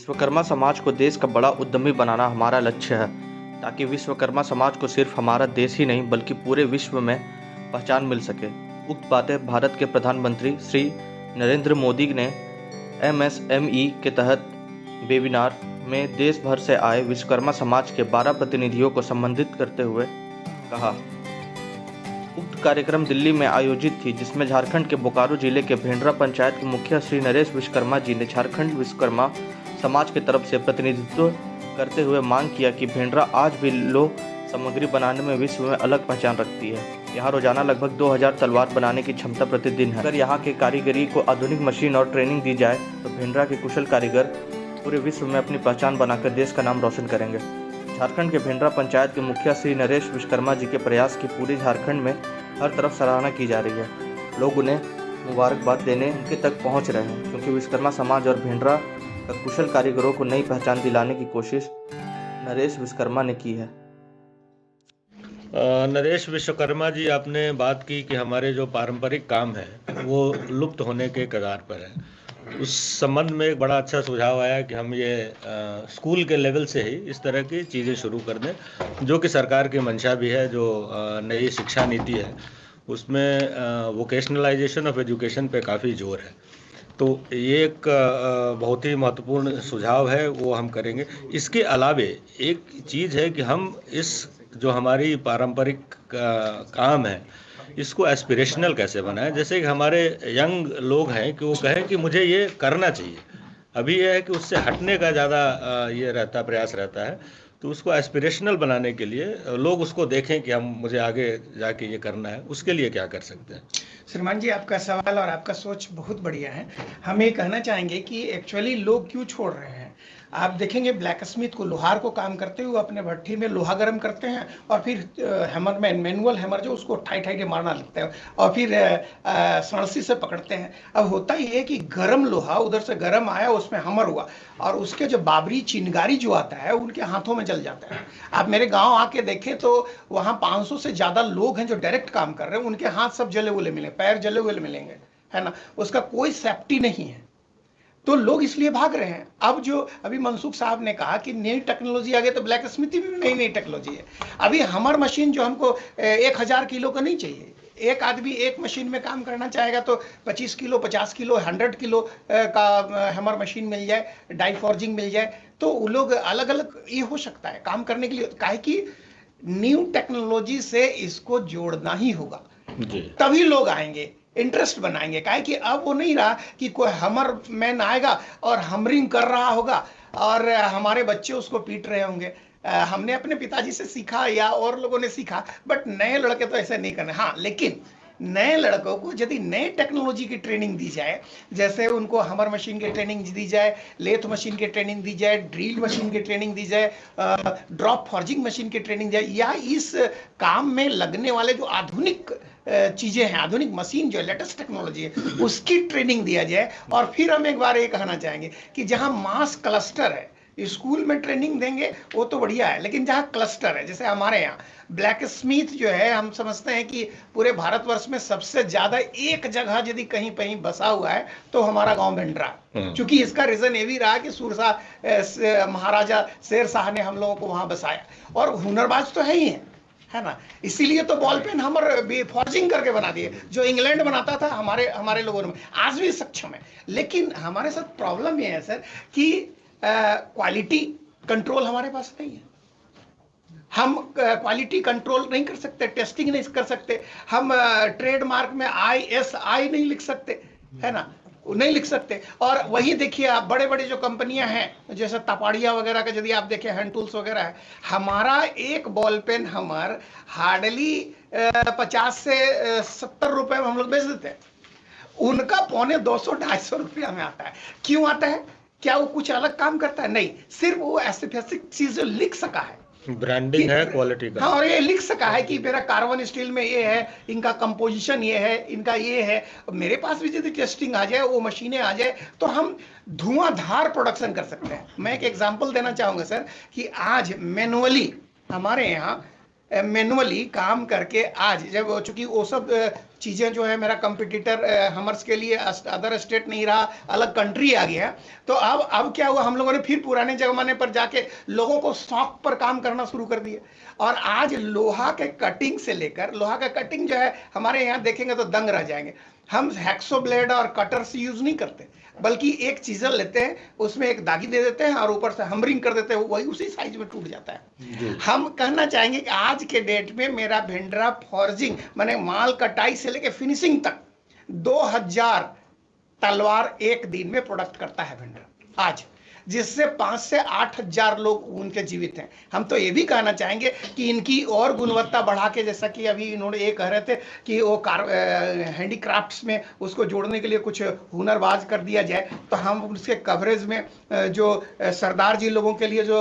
विश्वकर्मा समाज को देश का बड़ा उद्यमी बनाना हमारा लक्ष्य है, ताकि विश्वकर्मा समाज को सिर्फ हमारा देश ही नहीं बल्कि पूरे विश्व में पहचान मिल सके। उक्त बातें भारत के प्रधानमंत्री श्री नरेंद्र मोदी ने MSME के तहत वेबिनार में देश भर से आए विश्वकर्मा समाज के 12 प्रतिनिधियों को संबोधित करते हुए कहा। उक्त कार्यक्रम दिल्ली में आयोजित थी, जिसमें झारखंड के बोकारो जिले के भेंडरा पंचायत के मुखिया श्री नरेश विश्वकर्मा जी ने झारखंड विश्वकर्मा समाज की तरफ से प्रतिनिधित्व करते हुए मांग किया कि भेंडरा आज भी लोह सामग्री बनाने में विश्व में अलग पहचान रखती है। यहाँ रोजाना लगभग 2000 तलवार बनाने की क्षमता प्रतिदिन है। अगर यहाँ के कारीगरी को आधुनिक मशीन और ट्रेनिंग दी जाए तो भेंडरा के कुशल कारीगर पूरे विश्व में अपनी पहचान बनाकर देश का नाम रोशन करेंगे। झारखंड के भेंडरा पंचायत के मुखिया श्री नरेश विश्वकर्मा जी के प्रयास की पूरे झारखंड में हर तरफ सराहना की जा रही है। लोग उन्हें मुबारकबाद देने उनके तक पहुंच रहे हैं, क्योंकि विश्वकर्मा समाज और भेंडरा का कुशल कारीगरों को नई पहचान दिलाने की कोशिश नरेश विश्वकर्मा ने की है। नरेश विश्वकर्मा जी, आपने बात की कि हमारे जो पारंपरिक काम है वो लुप्त होने के कगार पर है। उस संबंध में एक बड़ा अच्छा सुझाव आया कि हम ये स्कूल के लेवल से ही इस तरह की चीज़ें शुरू कर दें, जो कि सरकार की मंशा भी है। जो नई शिक्षा नीति है उसमें वोकेशनलाइजेशन ऑफ एजुकेशन पे काफ़ी जोर है, तो ये एक बहुत ही महत्वपूर्ण सुझाव है, वो हम करेंगे। इसके अलावे एक चीज़ है कि हम इस जो हमारी पारंपरिक काम है इसको एस्पिरेशनल कैसे बनाएं। जैसे कि हमारे यंग लोग हैं कि वो कहें कि मुझे ये करना चाहिए। अभी ये है कि उससे हटने का ज़्यादा ये रहता प्रयास रहता है, तो उसको एस्पिरेशनल बनाने के लिए लोग उसको देखें कि हम मुझे आगे जाके ये करना है, उसके लिए क्या कर सकते हैं। श्रीमान जी, आपका सवाल और आपका सोच बहुत बढ़िया है। हम ये कहना चाहेंगे कि एक्चुअली लोग क्यों छोड़ रहे हैं। आप देखेंगे ब्लैक स्मिथ को, लोहार को काम करते हुए अपने भट्ठी में लोहा गर्म करते हैं और फिर हैमर मैनुअल हैमर जो उसको ठाई ठाई के मारना लगता है और फिर सड़सी से पकड़ते हैं। अब होता ही है कि गर्म लोहा उधर से गर्म आया, उसमें हमर हुआ और उसके जो बाबरी चिनगारी जो आता है उनके हाथों में जल जाता है। आप मेरे गांव आके देखें तो वहाँ 500 से ज़्यादा लोग हैं जो डायरेक्ट काम कर रहे हैं, उनके हाथ सब जले हुए मिलेंगे, पैर जले हुए मिलेंगे, है ना। उसका कोई सेफ्टी नहीं है, तो लोग इसलिए भाग रहे हैं। अब जो अभी मनसुख साहब ने कहा कि नई टेक्नोलॉजी आ गई, तो ब्लैक स्मिथी में भी नई टेक्नोलॉजी है। अभी हमर मशीन जो हमको 1000 किलो का नहीं चाहिए, एक आदमी एक मशीन में काम करना चाहेगा तो 25 किलो 50 किलो 100 किलो का हैमर मशीन मिल जाए, डाई फॉर्जिंग मिल जाए, तो वो लोग अलग अलग ये हो सकता है काम करने के लिए। काहे कि न्यू टेक्नोलॉजी से इसको जोड़ना ही होगा, तभी लोग आएंगे, इंटरेस्ट बनाएंगे। काहे कि अब वो नहीं रहा कि कोई हमर मैन आएगा और हमरिंग कर रहा होगा और हमारे बच्चे उसको पीट रहे होंगे। हमने अपने पिताजी से सीखा या और लोगों ने सीखा, बट नए लड़के तो ऐसे नहीं करने। हाँ, लेकिन नए लड़कों को यदि नए टेक्नोलॉजी की ट्रेनिंग दी जाए, जैसे उनको हमर मशीन की ट्रेनिंग दी जाए, लेथ मशीन की ट्रेनिंग दी जाए, ड्रिल मशीन की ट्रेनिंग दी जाए, ड्रॉप फॉर्जिंग मशीन की ट्रेनिंग दी जाए, या इस काम में लगने वाले जो आधुनिक चीज़ें हैं, आधुनिक मशीन जो लेटेस्ट टेक्नोलॉजी है, उसकी ट्रेनिंग दिया जाए। और फिर हम एक बार ये कहना चाहेंगे कि जहाँ मास क्लस्टर है, स्कूल में ट्रेनिंग देंगे वो तो बढ़िया है, लेकिन जहाँ क्लस्टर है, जैसे हमारे यहाँ ब्लैक स्मिथ जो है, हम समझते हैं कि पूरे भारतवर्ष में सबसे ज्यादा एक जगह यदि कहीं कहीं बसा हुआ है तो हमारा गांव भेंडरा। क्योंकि इसका रीजन ये भी रहा कि सुरसा महाराजा शेर शाह ने हम लोगों को वहां बसाया, और हुनरबाज तो है ही है ना। इसीलिए तो बॉल पेन हमर फॉर्जिंग करके बना दिए, जो इंग्लैंड बनाता था हमारे लोगों ने आज भी सक्षम है। लेकिन हमारे साथ प्रॉब्लम ये है सर कि क्वालिटी कंट्रोल हमारे पास नहीं है। हम क्वालिटी कंट्रोल नहीं कर सकते, टेस्टिंग नहीं कर सकते, हम ट्रेडमार्क में ISI नहीं लिख सकते, है ना, नहीं लिख सकते। और वही देखिए आप बड़े बड़े जो कंपनियां हैं, जैसे तपाड़िया वगैरह का यदि आप देखें, हैंड टूल्स वगैरह है, हमारा एक बॉल पेन हमर हार्डली 50 से 70 रुपए में हम लोग बेच देते हैं, उनका 250-250 रुपया में आता है। क्यों आता है? क्या वो कुछ अलग काम करता है? नहीं, सिर्फ वो ऐसी चीज लिख सका है, ब्रांडिंग है, क्वालिटी का। हाँ, और ये लिख सका है कि मेरा कार्बन स्टील में ये है, इनका कंपोजिशन ये है, इनका ये है। मेरे पास भी यदि टेस्टिंग आ जाए, वो मशीनें आ जाए, तो हम धुआंधार प्रोडक्शन कर सकते हैं। मैं एक एग्जांपल देना चाहूंगा सर कि आज मैनुअली हमारे यहाँ मैनुअली काम करके आज जब चूंकि वो सब चीज़ें जो है मेरा कंपटीटर हमर्स के लिए अदर स्टेट नहीं रहा, अलग कंट्री आ गया, तो अब क्या हुआ, हम लोगों ने फिर पुराने जमाने पर जाके लोगों को शौक पर काम करना शुरू कर दिया। और आज लोहा के कटिंग से लेकर, लोहा का कटिंग जो है हमारे यहाँ देखेंगे तो दंग रह जाएंगे। हम हैक्सो ब्लेड और कटर्स यूज नहीं करते, बल्कि एक चीजल लेते हैं, उसमें एक दागी दे देते हैं और ऊपर से हमरिंग कर देते हैं, वही उसी साइज में टूट जाता है। हम कहना चाहेंगे कि आज के डेट में मेरा भिंडरा फॉर्जिंग माने माल कटाई से लेकर फिनिशिंग तक 2000 तलवार एक दिन में प्रोडक्ट करता है भिंडरा आज, जिससे 5 से 8 हजार लोग उनके जीवित हैं। हम तो ये भी कहना चाहेंगे कि इनकी और गुणवत्ता बढ़ा के, जैसा कि अभी इन्होंने ये कह रहे थे कि वो हैंडीक्राफ्ट्स में उसको जोड़ने के लिए कुछ हुनरबाज कर दिया जाए, तो हम उसके कवरेज में जो सरदार जी लोगों के लिए जो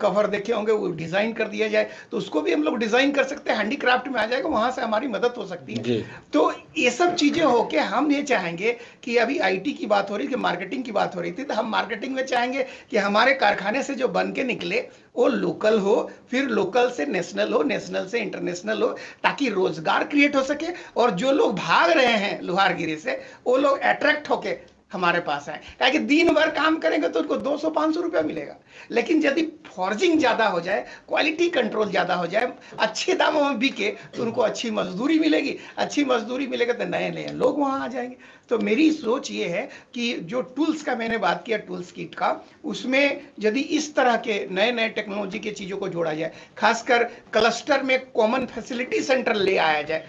कवर देखे होंगे वो डिज़ाइन कर दिया जाए, तो उसको भी हम लोग डिज़ाइन कर सकते हैं, हैंडीक्राफ्ट में आ जाएगा, वहाँ से हमारी मदद हो सकती है। तो ये सब चीज़ें होके हम ये चाहेंगे कि अभी IT की बात हो रही थी, मार्केटिंग की बात हो रही थी, तो हम मार्केटिंग में चाहेंगे कि हमारे कारखाने से जो बन के निकले वो लोकल हो, फिर लोकल से नेशनल हो, नेशनल से इंटरनेशनल हो, ताकि रोजगार क्रिएट हो सके और जो लोग भाग रहे हैं लोहारगिरी से वो लोग अट्रैक्ट होके हमारे पास आए। क्योंकि दिन भर काम करेंगे तो उनको 200-500 रुपया मिलेगा, लेकिन यदि फॉर्जिंग ज्यादा हो जाए, क्वालिटी कंट्रोल ज्यादा हो जाए, अच्छे दामों में बिके, तो उनको अच्छी मजदूरी मिलेगी, अच्छी मजदूरी मिलेगा तो नए नए लोग वहां आ जाएंगे। तो मेरी सोच ये है कि जो टूल्स का मैंने बात किया, टूल्स किट का, उसमें यदि इस तरह के नए नए टेक्नोलॉजी की चीजों को जोड़ा जाए, खासकर क्लस्टर में कॉमन फैसिलिटी सेंटर ले आया जाए,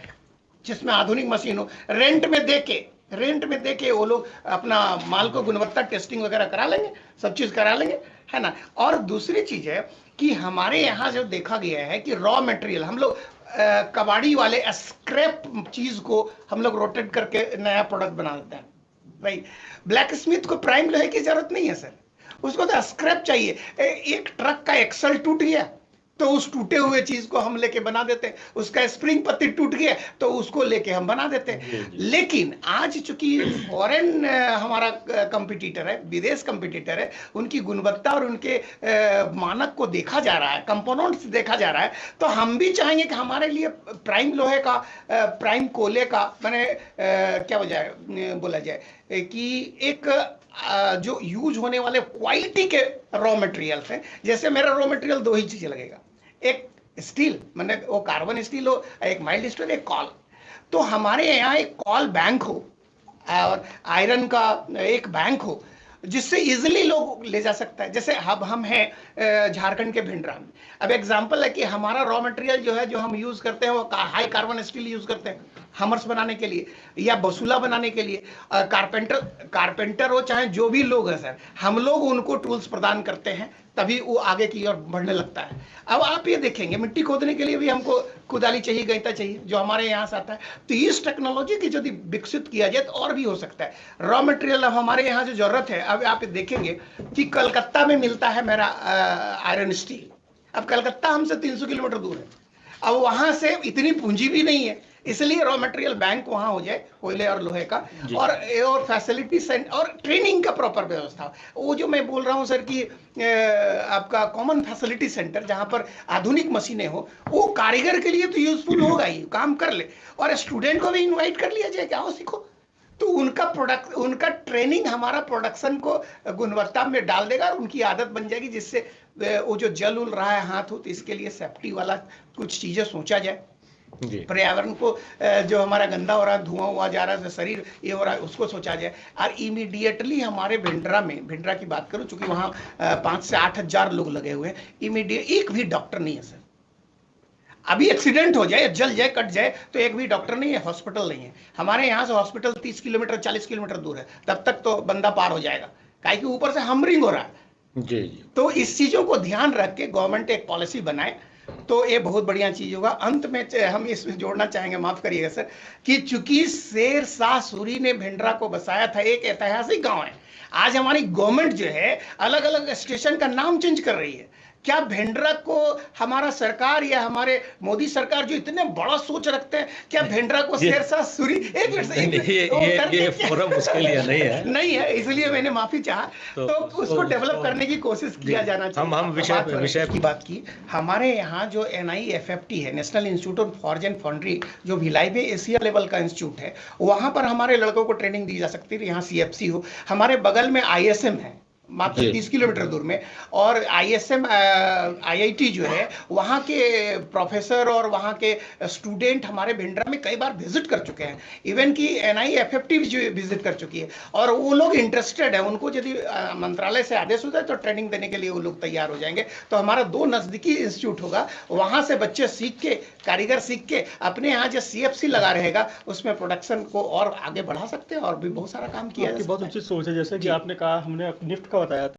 जिसमें आधुनिक मशीन हो, रेंट में देके वो लोग अपना माल को गुणवत्ता टेस्टिंग वगैरह करा लेंगे, सब चीज करा लेंगे, है ना। और दूसरी चीज है कि हमारे यहाँ जो देखा गया है कि रॉ मटेरियल हम लोग कबाड़ी वाले स्क्रैप चीज को हम लोग रोटेट करके नया प्रोडक्ट बना देते हैं। भाई ब्लैक स्मिथ को प्राइम लोहे की जरूरत नहीं है सर, उसको तो स्क्रैप चाहिए। एक ट्रक का एक्सल टूट गया तो उस टूटे हुए चीज को हम लेके बना देते हैं, उसका स्प्रिंग पत्ती टूट गया तो उसको लेके हम बना देते हैं। लेकिन आज चूंकि फॉरेन हमारा कंपटीटर है, विदेश कंपटीटर है, उनकी गुणवत्ता और उनके मानक को देखा जा रहा है, कंपोनेंट्स देखा जा रहा है, तो हम भी चाहेंगे कि हमारे लिए प्राइम लोहे का, प्राइम कोयले का, मैंने क्या बोला जाए कि एक जो यूज होने वाले क्वालिटी के रॉ मटेरियल्स हैं। जैसे मेरा रॉ मटेरियल 2 ही चीजें लगेगा, एक स्टील, मैंने वो कार्बन स्टील हो, एक माइल्ड स्टील, एक कॉल। तो हमारे यहाँ एक कॉल बैंक हो और आयरन का एक बैंक हो, जिससे इजिली लोग ले जा सकता है। जैसे अब हम हैं झारखंड के भिंडरा में, अब एग्जांपल है कि हमारा रॉ मटेरियल जो है, जो हम यूज करते हैं, वो हाई कार्बन स्टील यूज करते हैं हमर्स बनाने के लिए या बसूला बनाने के लिए। कारपेंटर हो चाहे जो भी लोग हैं सर, हम लोग उनको टूल्स प्रदान करते हैं, तभी वो आगे की ओर बढ़ने लगता है। अब आप ये देखेंगे मिट्टी खोदने के लिए भी हमको कुदाली चाहिए, गैंता चाहिए, जो हमारे यहाँ से आता है। तो इस टेक्नोलॉजी की यदि विकसित किया जाए तो और भी हो सकता है। रॉ मटेरियल अब हमारे यहाँ जो जरूरत है, अब आप देखेंगे कि कलकत्ता में मिलता है मेरा आयरन स्टील। अब कलकत्ता हमसे 300 किलोमीटर दूर है, अब वहां से इतनी पूंजी भी नहीं है, इसलिए रॉ मटेरियल बैंक वहां हो जाए कोयले और लोहे का, और फैसिलिटी सेंटर और ट्रेनिंग का प्रॉपर व्यवस्था। वो जो मैं बोल रहा हूं सर कि आपका कॉमन फैसिलिटी सेंटर, जहां पर आधुनिक मशीनें हो, वो कारीगर के लिए तो यूजफुल होगा ही, काम कर ले, और स्टूडेंट को भी इन्वाइट कर लिया जाए, क्या हो सीखो, तो उनका ट्रेनिंग हमारा प्रोडक्शन को गुणवत्ता में डाल देगा और उनकी आदत बन जाएगी, जिससे वो जो जल उल रहा है हाथ हो, तो इसके लिए सेफ्टी वाला कुछ चीजें सोचा जाए। पर्यावरण को जो हमारा गंदा हो रहा है, धुआं हुआ जा रहा है, शरीर ये हो रहा है, उसको सोचा जाए। और इमीडिएटली हमारे भिंडरा की बात करूं, चूंकि वहां 5 से 8 हजार लोग लगे हुए हैं, इमीडिएट एक भी डॉक्टर नहीं है सर। अभी एक्सीडेंट हो जाए, जल जाए, कट जाए, तो एक भी डॉक्टर नहीं है, हॉस्पिटल नहीं है। हमारे यहाँ से हॉस्पिटल 30 किलोमीटर 40 किलोमीटर दूर है, तब तक तो बंदा पार हो जाएगा, काहे कि ऊपर से हमरिंग हो रहा है। जी। तो इस चीजों को ध्यान रख के गवर्नमेंट एक पॉलिसी बनाए तो ये बहुत बढ़िया चीज होगा। अंत में हम इसमें जोड़ना चाहेंगे, माफ करिएगा सर, कि चूंकि शेर शाह सूरी ने भिंडरा को बसाया था, एक ऐतिहासिक गांव है। आज हमारी गवर्नमेंट जो है अलग अलग स्टेशन का नाम चेंज कर रही है, क्या भेंडरा को हमारा सरकार या हमारे मोदी सरकार जो इतने बड़ा सोच रखते हैं, क्या भेंडरा को शेरशाह सूरी एक मिनट से ये फोरम उसके लिए नहीं है, नहीं है, इसलिए मैंने माफी चाहा। तो उसको डेवलप करने की कोशिश किया जाना चाहिए। हम विषय की बात की, हमारे यहाँ जो NIFFT है, नेशनल इंस्टीट्यूट ऑफ फॉरेन फंड्री, जो भिलाई में एशिया लेवल का इंस्टीट्यूट है, वहां पर हमारे लड़कों को ट्रेनिंग दी जा सकती है। यहाँ CFC हो, हमारे बगल में ISM है मात्र 30 किलोमीटर दूर में, और ISM IIT जो है, वहाँ के प्रोफेसर और वहाँ के स्टूडेंट हमारे भिंडरा में कई बार विजिट कर चुके हैं। इवन कि NIFFT भी जो विजिट कर चुकी है, और वो लोग इंटरेस्टेड है। उनको यदि मंत्रालय से आदेश होता है तो ट्रेनिंग देने के लिए वो लोग तैयार हो जाएंगे। तो हमारा 2 नज़दीकी इंस्टीट्यूट होगा, वहाँ से बच्चे सीख के, कारीगर सीख के अपने यहाँ जो CFC लगा रहेगा, उसमें प्रोडक्शन को और आगे बढ़ा सकते हैं, और भी बहुत सारा काम किया। बहुत उचित सोच है, जैसे कि आपने कहा, हमने निफ्ट का बताया था।